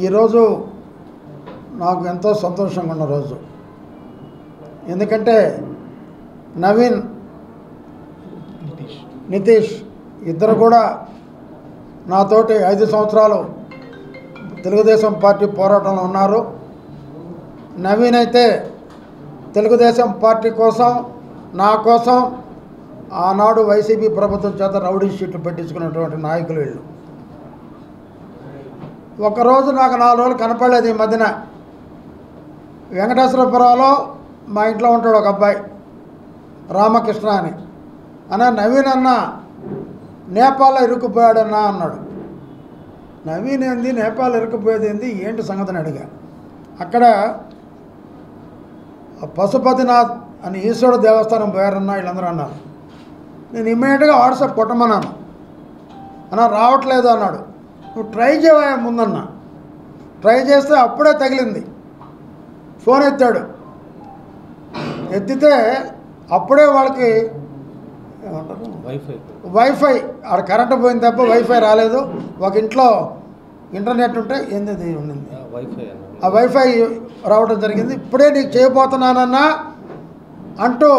ఈరోజు నాకు ఎంతో సంతోషంగా ఉన్న రోజు. ఎందుకంటే నవీన్, నితీష్ ఇద్దరు కూడా నాతోటి 5 సంవత్సరాలు తెలుగుదేశం పార్టీ పోరాటంలో ఉన్నారు. నవీన్ అయితే తెలుగుదేశం పార్టీ కోసం, నా కోసం ఆనాడు వైసీపీ ప్రభుత్వం చేత రౌడీ షీట్లు పెట్టించుకున్నటువంటి నాయకులు వీళ్ళు. ఒకరోజు నాకు 4 రోజులు కనపడలేదు. ఈ మధ్యన వెంకటేశ్వరపురంలో మా ఇంట్లో ఉంటాడు ఒక అబ్బాయి, రామకృష్ణ అని. నవీన్ అన్న నేపాల్లో ఇరుక్కుపోయాడన్నా అన్నాడు. నవీన్ ఏంది, నేపాల్ ఇరుక్కుపోయేది ఏంది, ఏంటి సంగతిని అడిగా. అక్కడ పశుపతినాథ్ అని ఈశ్వరుడు దేవస్థానం పోయారన్నా వీళ్ళందరూ అన్నారు. నేను ఇమ్మీడియట్గా వాట్సాప్ కొట్టమన్నాను. రావట్లేదు అన్నాడు. నువ్వు ట్రై చేయవా ముందన్న. ట్రై చేస్తే అప్పుడే తగిలింది. ఫోన్ ఎత్తాడు. ఎత్తితే అప్పుడే వాళ్ళకి ఏమంటారు, వైఫై ఆడ కరెంటు పోయింది తప్ప వైఫై రాలేదు. ఒక ఇంట్లో ఇంటర్నెట్ ఉంటే ఏంది ఉండింది, ఆ వైఫై రావడం జరిగింది. ఇప్పుడే నీకు చేయబోతున్నానన్నా అంటూ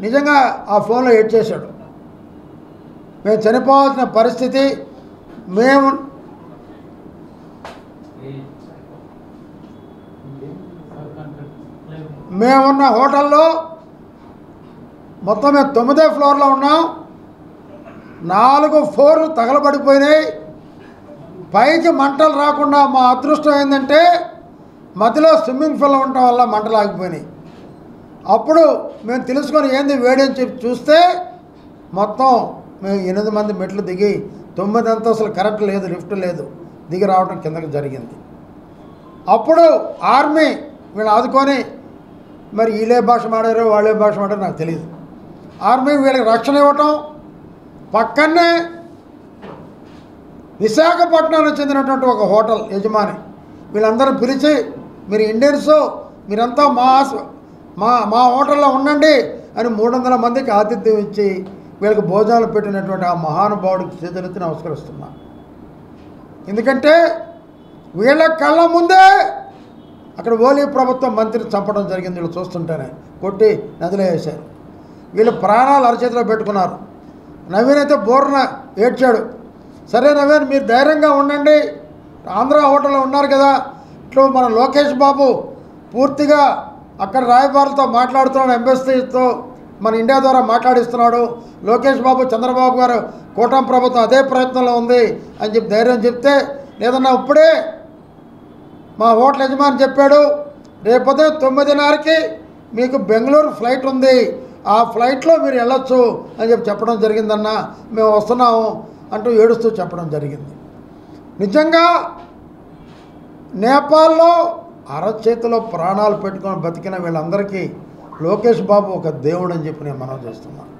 నిజంగా ఆ ఫోన్లో ఎడ్ చేశాడు. మేము చనిపోవాల్సిన పరిస్థితి. మేమున్న హోటల్లో మొత్తం మేము 9వ ఫ్లోర్లో ఉన్నాం. 4 ఫ్లోర్లు తగలబడిపోయినాయి. పైకి మంటలు రాకుండా మా అదృష్టం ఏంటంటే మధ్యలో స్విమ్మింగ్ పూల్ ఉండటం వల్ల మంటలు ఆగిపోయినాయి. అప్పుడు మేము తెలుసుకొని ఏంది వేడి అని చెప్పి చూస్తే మొత్తం మేము 8 మంది మెట్లు దిగి 9 అంతస్తులు కరెంట్ లేదు, లిఫ్ట్ లేదు, దిగి రావడం కిందకి జరిగింది. అప్పుడు ఆర్మీ వీళ్ళు ఆదుకొని, మరి వీళ్ళే భాష మాడారో వాళ్ళే భాష మాడారో నాకు తెలియదు. ఆర్మీ వీళ్ళకి రక్షణ ఇవ్వటం, పక్కనే విశాఖపట్నానికి చెందినటువంటి ఒక హోటల్ యజమాని వీళ్ళందరూ పిలిచి, మీరు ఇండియన్స్, మీరంతా మా హోటల్లో ఉండండి అని 300 మందికి ఆతిథ్యం ఇచ్చి వీళ్ళకి భోజనాలు పెట్టినటువంటి ఆ మహానుభావుడికి చేతులెత్తి నమస్కరిస్తున్నా. ఎందుకంటే వీళ్ళ కళ్ళ ముందే అక్కడ ఓలీ ప్రభుత్వం మంత్రిని చంపడం జరిగింది. వీళ్ళు చూస్తుంటేనే కొట్టి నదిలో వేశారు. వీళ్ళు ప్రాణాలు అరచేతిలో పెట్టుకున్నారు. నవీన్ అయితే బోర్న ఏడ్చాడు. సరే నవీన్, మీరు ధైర్యంగా ఉండండి, ఆంధ్ర హోటల్లో ఉన్నారు కదా. ఇట్లా మన లోకేష్ బాబు పూర్తిగా అక్కడ రాయబారులతో మాట్లాడుతున్నాడు, ఎంబసీతో మన ఇండియా ద్వారా మాట్లాడిస్తున్నాడు. లోకేష్ బాబు, చంద్రబాబు గారు, కూటమి ప్రభుత్వం అదే ప్రయత్నంలో ఉంది అని చెప్పి ధైర్యం చెప్తే, లేదన్నా ఇప్పుడే మా హోటల్ యజమాని చెప్పాడు, రేపొద్దు 9:30కి మీకు బెంగళూరు ఫ్లైట్ ఉంది, ఆ ఫ్లైట్లో మీరు వెళ్ళొచ్చు అని చెప్పడం జరిగిందన్న. మేము వస్తున్నాము అంటూ ఏడుస్తూ చెప్పడం జరిగింది. నిజంగా నేపాల్లో అరచేతిలో ప్రాణాలు పెట్టుకొని బతికిన వీళ్ళందరికీ లోకేష్ బాబు ఒక దేవుడు అని చెప్పి నేను మనవి చేస్తున్నాను.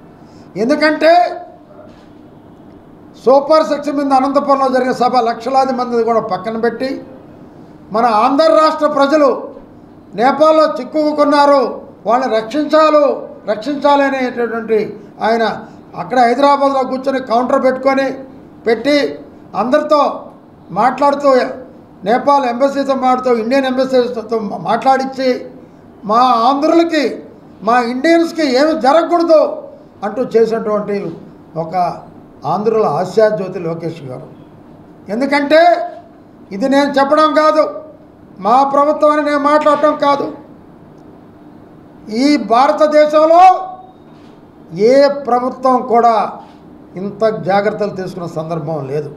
ఎందుకంటే సూపర్ 6 మీద అనంతపురంలో జరిగిన సభ లక్షలాది మంది కూడా పక్కన పెట్టి మన ఆంధ్ర రాష్ట్ర ప్రజలు నేపాల్లో చిక్కుకున్నారు, వాళ్ళని రక్షించాలి అనేటటువంటి ఆయన అక్కడ హైదరాబాద్లో కూర్చొని కౌంటర్ పెట్టి అందరితో మాట్లాడుతూ, నేపాల్ ఎంబసీతో మాట్లాడుతూ, ఇండియన్ ఎంబసీతో మాట్లాడించి మా ఆంధ్రులకి, మా ఇండియన్స్కి ఏమి జరగకూడదు అంటూ చేసినటువంటి ఒక ఆంధ్రుల ఆశాజ్యోతి లోకేష్ గారు. ఎందుకంటే ఇది నేను చెప్పడం కాదు, మా ప్రభుత్వం అని నేను మాట్లాడటం కాదు. ఈ భారతదేశంలో ఏ ప్రభుత్వం కూడా ఇంత జాగ్రత్తలు తీసుకున్న సందర్భం లేదు.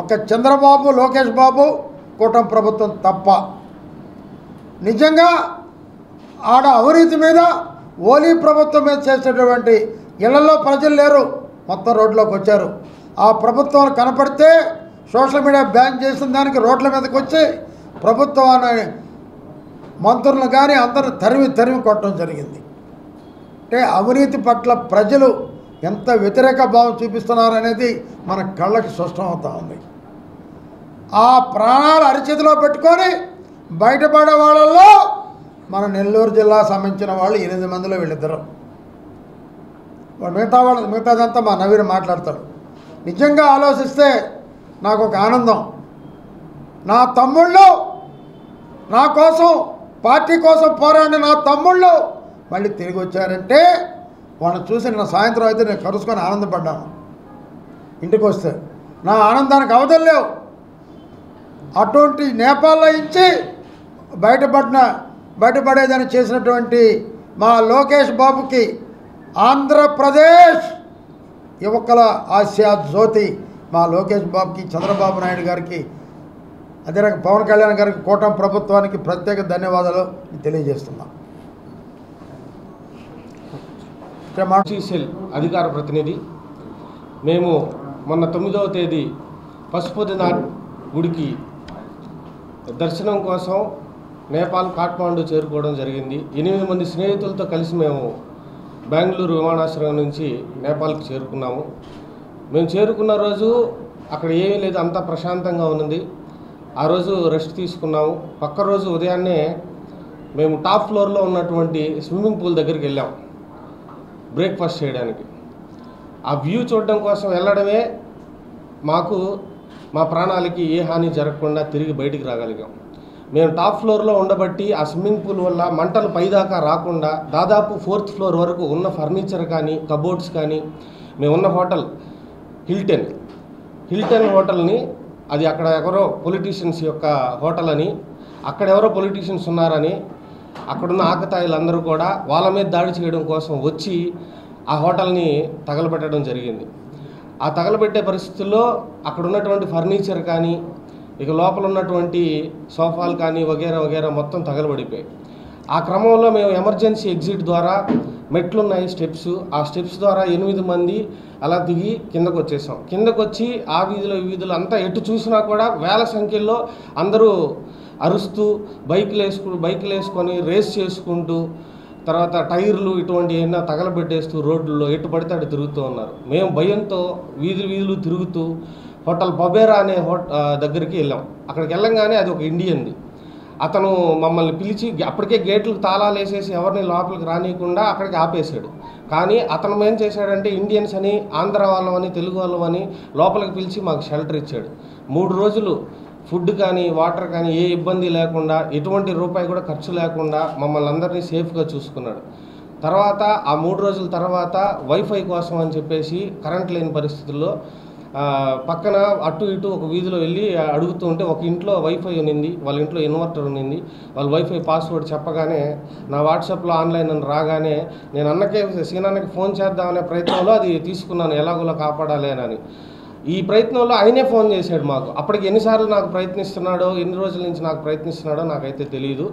ఒక చంద్రబాబు, లోకేష్ బాబు, కూటమి ప్రభుత్వం తప్ప. నిజంగా ఆడ అవినీతి మీద, ఓలీ ప్రభుత్వం మీద చేసేటటువంటి ఇళ్లలో ప్రజలు లేరు, మొత్తం రోడ్లోకి వచ్చారు. ఆ ప్రభుత్వం కనపడితే సోషల్ మీడియా బ్యాన్ చేసిన దానికి రోడ్ల మీదకి వచ్చి ప్రభుత్వాన్ని, మంత్రులను కానీ అందరూ తరిమి కొట్టడం జరిగింది. అంటే అవినీతి పట్ల ప్రజలు ఎంత వ్యతిరేక భావం చూపిస్తున్నారనేది మన కళ్ళకి స్పష్టమవుతూ ఉంది. ఆ ప్రాణాలు అరిచేతిలో పెట్టుకొని బయటపడే వాళ్ళల్లో మన నెల్లూరు జిల్లా సంబంధించిన వాళ్ళు 8 మందిలో వీళ్ళిద్దరు. మిగతాదంతా మా నవీన్ మాట్లాడతాడు. నిజంగా ఆలోచిస్తే నాకు ఒక ఆనందం. నా తమ్ముళ్ళు, నా కోసం పార్టీ కోసం పోరాడిన నా తమ్ముళ్ళు మళ్ళీ తిరిగి వచ్చారంటే వాళ్ళని చూసి నిన్న సాయంత్రం అయితే నేను కరుసుకొని ఆనందపడ్డాను. ఇంటికి వస్తే నా ఆనందానికి అవధులు లేవు. అటువంటి నేపాల్లో ఇచ్చి బయటపడేదని చేసినటువంటి మా లోకేష్ బాబుకి ఆంధ్రప్రదేశ్ యువకుల ఆసియా జ్యోతి మా లోకేష్ బాబుకి, చంద్రబాబు నాయుడు గారికి, అదే రకంగా పవన్ కళ్యాణ్ గారికి, కూటమి ప్రభుత్వానికి ప్రత్యేక ధన్యవాదాలు తెలియజేస్తున్నాం. సెల్ అధికార ప్రతినిధి. మేము మొన్న 9వ తేదీ పశుపతినాథ్ గుడికి దర్శనం కోసం నేపాల్ కాఠ్మాండు చేరుకోవడం జరిగింది. 8 మంది స్నేహితులతో కలిసి మేము బెంగళూరు విమానాశ్రయం నుంచి నేపాల్కి చేరుకున్నాము. మేము చేరుకున్న రోజు అక్కడ ఏమీ లేదు, అంతా ప్రశాంతంగా ఉన్నది. ఆ రోజు రెస్ట్ తీసుకున్నాము. పక్క రోజు ఉదయాన్నే మేము టాప్ ఫ్లోర్లో ఉన్నటువంటి స్విమ్మింగ్ పూల్ దగ్గరికి వెళ్ళాం బ్రేక్ఫాస్ట్ చేయడానికి. ఆ వ్యూ చూడడం కోసం వెళ్ళడమే మాకు మా ప్రాణాలకి ఏ హాని జరగకుండా తిరిగి బయటికి రాగలిగాం. మేము టాప్ ఫ్లోర్లో ఉండబట్టి ఆ స్విమ్మింగ్ పూల్ వల్ల మంటలు పైదాకా రాకుండా దాదాపు 4th ఫ్లోర్ వరకు ఉన్న ఫర్నిచర్ కానీ, కబోర్డ్స్ కానీ, మేమున్న హోటల్ హిల్టన్ హోటల్ని, అది అక్కడ ఎవరో పొలిటీషియన్స్ యొక్క హోటల్ అని, అక్కడెవరో పొలిటీషియన్స్ ఉన్నారని అక్కడున్న ఆకతాయిలందరూ కూడా వాళ్ళ మీద దాడి చేయడం కోసం వచ్చి ఆ హోటల్ని తగలబెట్టడం జరిగింది. ఆ తగలబెట్టే పరిస్థితుల్లో అక్కడ ఉన్నటువంటి ఫర్నిచర్ కానీ, ఇక లోపల ఉన్నటువంటి సోఫాలు కానీ వగేరా మొత్తం తగలబడిపోయాయి. ఆ క్రమంలో మేము ఎమర్జెన్సీ ఎగ్జిట్ ద్వారా, మెట్లున్నాయి స్టెప్స్, ఆ స్టెప్స్ ద్వారా 8 మంది అలా దిగి కిందకు వచ్చేసాం. కిందకు వచ్చి ఆ వీధిలో ఈ వీధులు అంతా ఎటు చూసినా కూడా వేల సంఖ్యలో అందరూ అరుస్తూ బైకులు వేసుకొని రేస్ చేసుకుంటూ, తర్వాత టైర్లు ఇటువంటి ఏమైనా తగలబెట్టేస్తూ రోడ్లలో ఎటు పడితే అటు తిరుగుతూ ఉన్నారు. మేము భయంతో వీధులు తిరుగుతూ హోటల్ పబేరా అనే దగ్గరికి వెళ్ళాం. అక్కడికి వెళ్ళంగానే అది ఒక ఇండియన్ది. అతను మమ్మల్ని పిలిచి అప్పటికే గేట్లకు తాళాలు వేసేసి ఎవరిని లోపలికి రానియకుండా అక్కడికి ఆపేశాడు. కానీ అతను ఏం చేశాడంటే ఇండియన్స్ అని, ఆంధ్ర వాళ్ళమని, తెలుగు వాళ్ళమని లోపలికి పిలిచి మాకు షెల్టర్ ఇచ్చాడు. 3 రోజులు ఫుడ్ కానీ, వాటర్ కానీ ఏ ఇబ్బంది లేకుండా, ఎటువంటి రూపాయి కూడా ఖర్చు లేకుండా మమ్మల్ని అందరినీ సేఫ్గా చూసుకున్నాడు. తర్వాత ఆ 3 రోజుల తర్వాత వైఫై కోసం అని చెప్పేసి కరెంట్ లేని పరిస్థితుల్లో పక్కన అటు ఇటు ఒక వీధిలో వెళ్ళి అడుగుతూ ఉంటే ఒక ఇంట్లో వైఫై ఉన్నింది, వాళ్ళ ఇంట్లో ఇన్వర్టర్ ఉన్నింది. వాళ్ళు వైఫై పాస్వర్డ్ చెప్పగానే నా వాట్సాప్లో ఆన్లైన్ అని రాగానే నేను సీనాన్నకి ఫోన్ చేద్దామనే ప్రయత్నంలో అది తీసుకున్నాను, ఎలాగోలా కాపాడాలి అని. ఈ ప్రయత్నంలో ఆయనే ఫోన్ చేశాడు మాకు. అప్పటికి ఎన్నిసార్లు నాకు ప్రయత్నిస్తున్నాడో, ఎన్ని రోజుల నుంచి నాకు ప్రయత్నిస్తున్నాడో నాకైతే తెలియదు.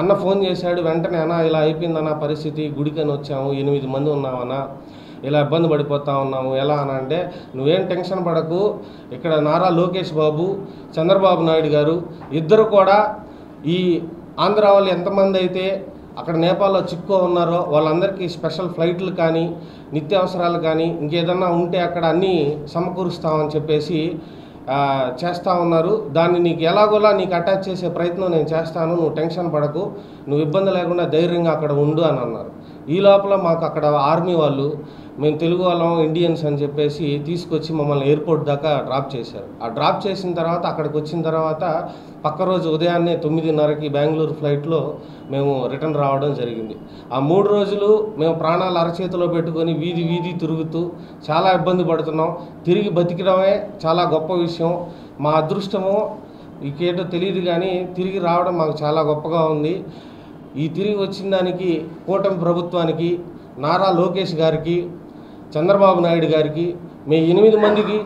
అన్న ఫోన్ చేశాడు వెంటనే, అన్న ఇలా అయిపోయిందన్న పరిస్థితి, గుడికని వచ్చాము, 8 మంది ఉన్నామన్నా, ఇలా ఇబ్బంది పడిపోతా ఉన్నాము, ఎలా అని అంటే, నువ్వేం టెన్షన్ పడకు, ఇక్కడ నారా లోకేష్ బాబు, చంద్రబాబు నాయుడు గారు ఇద్దరు కూడా ఈ ఆంధ్ర వాళ్ళు ఎంతమంది అయితే అక్కడ నేపాల్లో చిక్కుకో ఉన్నారో వాళ్ళందరికీ స్పెషల్ ఫ్లైట్లు కానీ, నిత్యావసరాలు కానీ, ఇంకేదన్నా ఉంటే అక్కడ అన్నీ సమకూరుస్తామని చెప్పేసి చేస్తూ ఉన్నారు. దాన్ని నీకు ఎలాగోలా నీకు అటాచ్ చేసే ప్రయత్నం నేను చేస్తాను, నువ్వు టెన్షన్ పడకు, నువ్వు ఇబ్బంది లేకుండా ధైర్యంగా అక్కడ ఉండు అని అన్నారు. ఈ లోపల మాకు అక్కడ ఆర్మీ వాళ్ళు, మేము తెలుగు వాళ్ళం, ఇండియన్స్ అని చెప్పేసి తీసుకొచ్చి మమ్మల్ని ఎయిర్పోర్ట్ దాకా డ్రాప్ చేశారు. ఆ డ్రాప్ చేసిన తర్వాత అక్కడికి వచ్చిన తర్వాత పక్క రోజు ఉదయాన్నే 9:30కి బెంగళూరు ఫ్లైట్లో మేము రిటర్న్ రావడం జరిగింది. ఆ 3 రోజులు మేము ప్రాణాలు అరచేతిలో పెట్టుకొని వీధి తిరుగుతూ చాలా ఇబ్బంది పడుతున్నాం. తిరిగి బతికడమే చాలా గొప్ప విషయం. మా అదృష్టమో ఇంకేటో తెలియదు కానీ తిరిగి రావడం మాకు చాలా గొప్పగా ఉంది. ఈ తిరిగి వచ్చిన దానికి కూటమి ప్రభుత్వానికి, నారా లోకేష్ గారికి, చంద్రబాబు నాయుడు గారికి, మేము 8 మందికి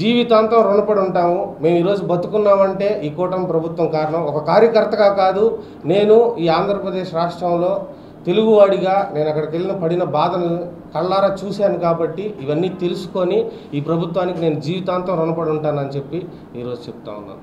జీవితాంతం రుణపడి ఉంటాము. మేము ఈరోజు బతుకున్నామంటే ఈ కూటమి ప్రభుత్వం కారణం. ఒక కార్యకర్తగా కాదు, నేను ఈ ఆంధ్రప్రదేశ్ రాష్ట్రంలో తెలుగువాడిగా నేను అక్కడికి వెళ్ళిన పడిన బాధను కళ్ళారా చూశాను కాబట్టి ఇవన్నీ తెలుసుకొని ఈ ప్రభుత్వానికి నేను జీవితాంతం రుణపడి ఉంటానని చెప్పి ఈరోజు చెప్తా ఉన్నాను.